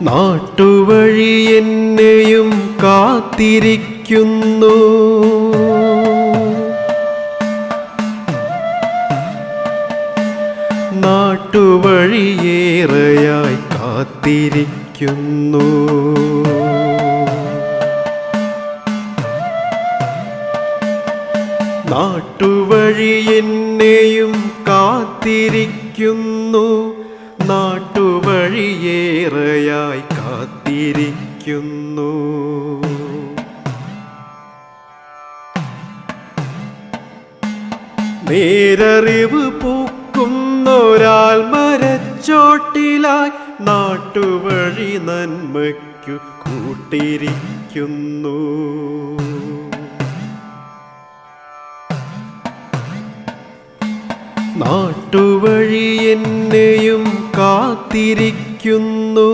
നാട്ടുവഴി എന്നെയും കാത്തിരിക്കുന്നു. നാട്ടുവഴിയേറെയായി കാത്തിരിക്കുന്നു. നാട്ടുവഴി എന്നെയും കാത്തിരിക്കുന്നു. നാട്ടുവഴിയേറെയായി കാത്തിരിക്കുന്നു. നേരറിവ് പൂക്കുന്നൊരാൾ മരച്ചോട്ടിലായി നാട്ടുവഴി നന്മയ്ക്കു കൂട്ടിരിക്കുന്നു. നാട്ടുവഴി എന്നെയും കാത്തിരിക്കുന്നു.